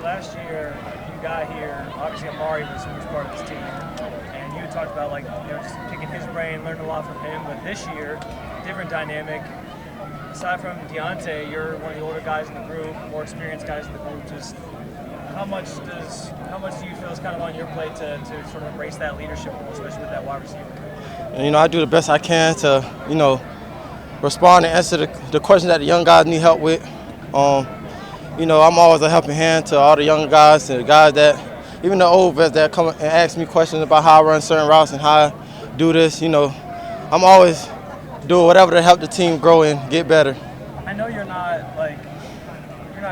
last year you got here, obviously Amari was a huge part of this team, and you talked about just picking his brain, learned a lot from him. But this year, different dynamic. Aside from Deontay, you're one of the older guys in the group, more experienced guys in the group. Just how much do you feel is kind of on your plate to sort of embrace that leadership role, especially with that wide receiver? And, I do the best I can to, respond and answer the questions that the young guys need help with. I'm always a helping hand to all the younger guys and the guys that, even the old vets that come and ask me questions about how I run certain routes and how I do this. I'm always doing whatever to help the team grow and get better. I know you're not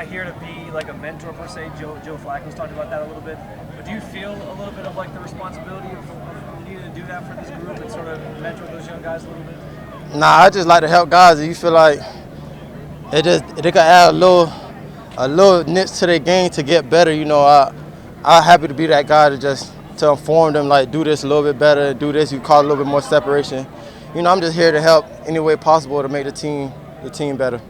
here to be like a mentor per se. Joe Flacco's talked about that a little bit. But do you feel a little bit of like the responsibility of needing to do that for this group and sort of mentor those young guys a little bit? Nah, I just like to help guys. You feel like they can add a little niche to their game to get better. I'm happy to be that guy to inform them, like, do this a little bit better, do this, you call a little bit more separation. I'm just here to help any way possible to make the team better.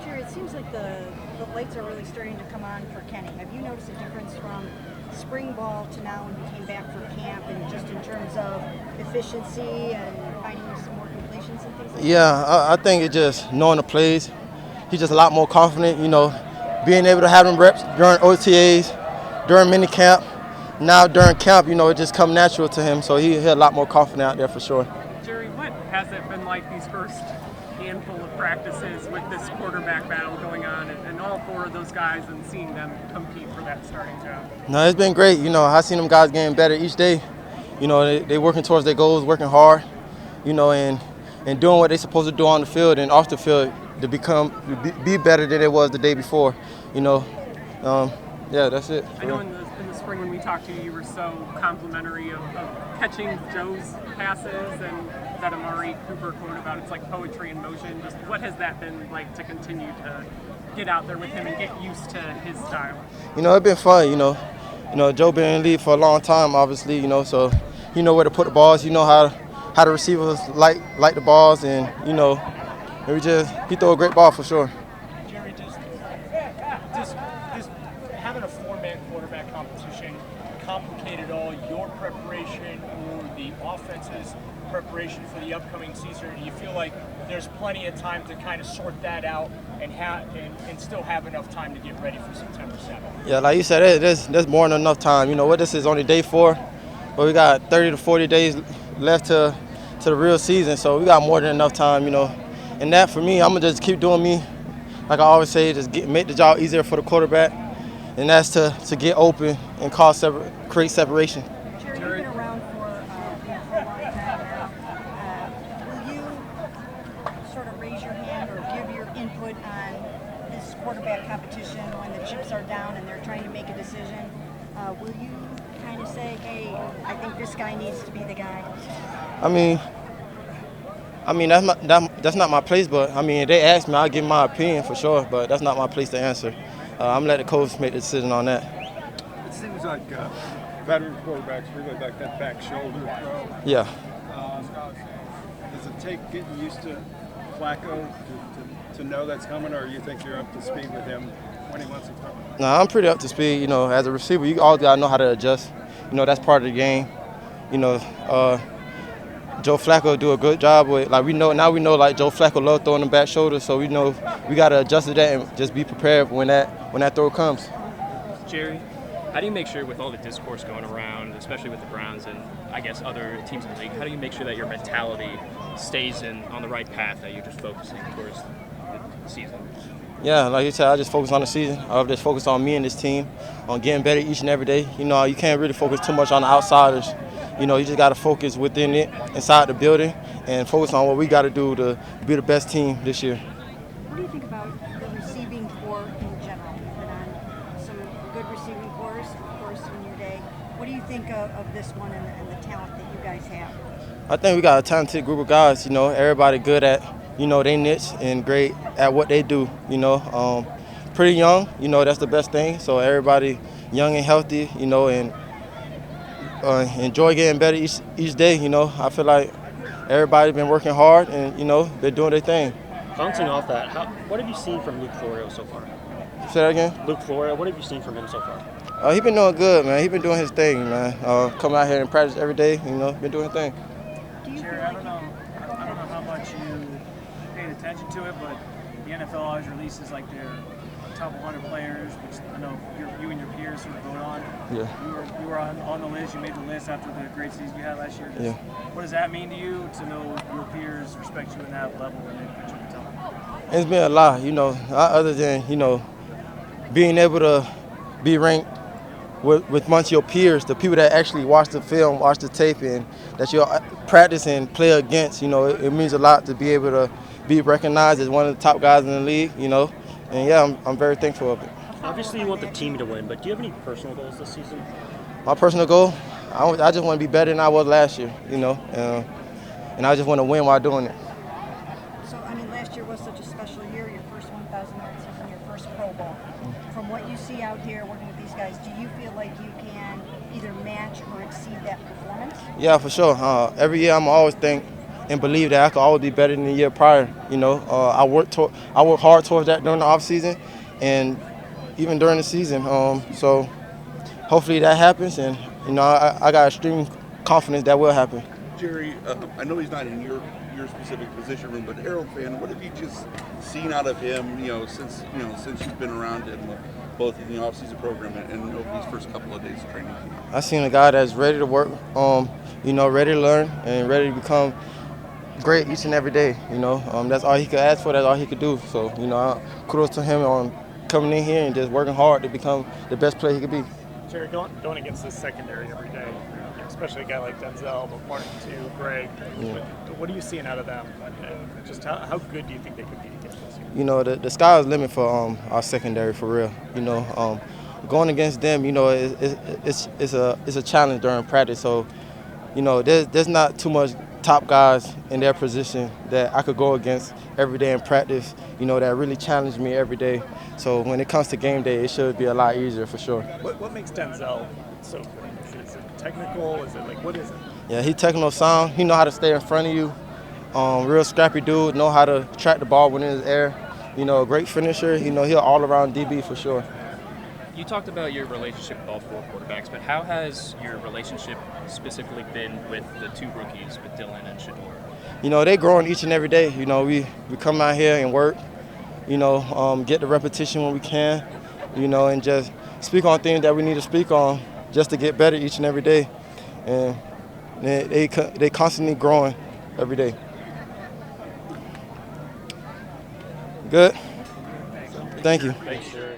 Jerry, it seems like the lights are really starting to come on for Kenny. Have you noticed a difference from spring ball to now when you came back for camp, and just in terms of efficiency and finding some more completions and things like that? Yeah, I think it's just knowing the plays. He's just a lot more confident, being able to have them reps during OTAs, during mini camp. Now during camp, it just come natural to him, so he's a lot more confident out there for sure. Jerry, what has it been like these first handful of practices with this quarterback battle going on and all four of those guys and seeing them compete for that starting job? No, it's been great. I seen them guys getting better each day. They working towards their goals, working hard, and doing what they're supposed to do on the field and off the field to be better than it was the day before. Yeah, that's it. I know in the spring when we talked to you, you were so complimentary of catching Joe's passes and that Amari Cooper quote about it's like poetry in motion. Just what has that been like to continue to get out there with him and get used to his style? It's been fun. Joe been in the league for a long time, obviously. So you know where to put the balls. You know how the receivers like the balls, and he throw a great ball for sure. Jerry, just having a four-man quarterback competition complicated all your preparation or the offense's preparation for the upcoming season? Or do you feel like there's plenty of time to kind of sort that out and still have enough time to get ready for September 7th? Yeah, like you said, there's more than enough time. This is only day 4, but we got 30 to 40 days left to the real season, so we got more than enough time, And that, for me, I'm going to just keep doing me. Like I always say, make the job easier for the quarterback, and that's to get open and create separation. Jerry, you've been around for a long time now. Will you sort of raise your hand or give your input on this quarterback competition when the chips are down and they're trying to make a decision? Will you kind of say, hey, I think this guy needs to be the guy? That's not my place, but if they ask me, I'll give my opinion for sure, but that's not my place to answer. I'm letting the coach make the decision on that. It seems like veteran quarterbacks really like that back shoulder throw. Yeah. Does it take getting used to Flacco to know that's coming, or you think you're up to speed with him when he wants to throw? No, I'm pretty up to speed. As a receiver, you always got to know how to adjust. That's part of the game. Joe Flacco do a good job with, we know Joe Flacco love throwing the back shoulder, so we know we got to adjust to that and just be prepared when that throw comes. Jerry, how do you make sure with all the discourse going around, especially with the Browns and I guess other teams in the league, how do you make sure that your mentality stays on the right path, that you're just focusing towards the season? Yeah, like you said, I just focus on the season. I just focus on me and this team, on getting better each and every day. You can't really focus too much on the outsiders. You just got to focus within it, inside the building, and focus on what we got to do to be the best team this year. What do you think about the receiving corps in general? You've been on some good receiving corps, of course, in your day. What do you think of this one and the talent that you guys have? I think we got a talented group of guys. Everybody good at, they niche and great at what they do. Pretty young. That's the best thing. So everybody young and healthy. And enjoy getting better each day. I feel like everybody's been working hard and, they're doing their thing. Bouncing off that, what have you seen from Luke Florio so far? Say that again? Luke Flora, what have you seen from him so far? He been doing good, man. He been doing his thing, man. Coming out here and practice every day, been doing his thing. Jerry, I don't know how much you paid attention to it, but the NFL always releases like their top 100 players, which I know you and your peers sort of vote on. Yeah. You were on the list. You made the list after the great season you had last year. Yeah. What does that mean to you to know your peers respect you in that level and they put you at the top? It's been a lot, other than, being able to be ranked with amongst your peers, the people that actually watch the film, watch the tape, and that you practice and play against. It means a lot to be able to be recognized as one of the top guys in the league. And yeah, I'm very thankful of it. Obviously, you want the team to win, but do you have any personal goals this season? My personal goal, I just want to be better than I was last year. And I just want to win while doing it. So, last year was such a special year, your first 1,000-yard season, your first Pro Bowl. From what you see out here working with these guys, do you feel like you can either match or exceed that performance? Yeah, for sure. Every year I'm always think and believe that I could always be better than the year prior. I work hard towards that during the off season and even during the season. So hopefully that happens, and I got extreme confidence that will happen. Jerry, I know he's not in your specific position room, but Arrow fan, what have you just seen out of him? Since you've been around him, both in the off-season program and over these first couple of days of training. I've seen a guy that's ready to work, ready to learn and ready to become great each and every day. That's all he could ask for. That's all he could do. So kudos to him on coming in here and just working hard to become the best player he could be. Jerry, going against this secondary every day, especially a guy like Denzel, but Martin too, Greg. Yeah. What are you seeing out of them? And just how good do you think they could be against this? The sky's the limit for our secondary, for real. Going against them, it's a challenge during practice. So, there's not too much top guys in their position that I could go against every day in practice, that really challenge me every day. So when it comes to game day, it should be a lot easier for sure. What makes Denzel so good? Is it technical? Is it what is it? Yeah, he technical sound. He know how to stay in front of you. Real scrappy dude. Know how to track the ball when it's in the air. Great finisher. He'll all-around DB for sure. You talked about your relationship with all four quarterbacks, but how has your relationship specifically been with the two rookies, with Dylan and Shador? They growing each and every day. We come out here and work. Get the repetition when we can. And just speak on things that we need to speak on, just to get better each and every day. And they constantly growing every day. Good? Thank you. Thanks, Jerry.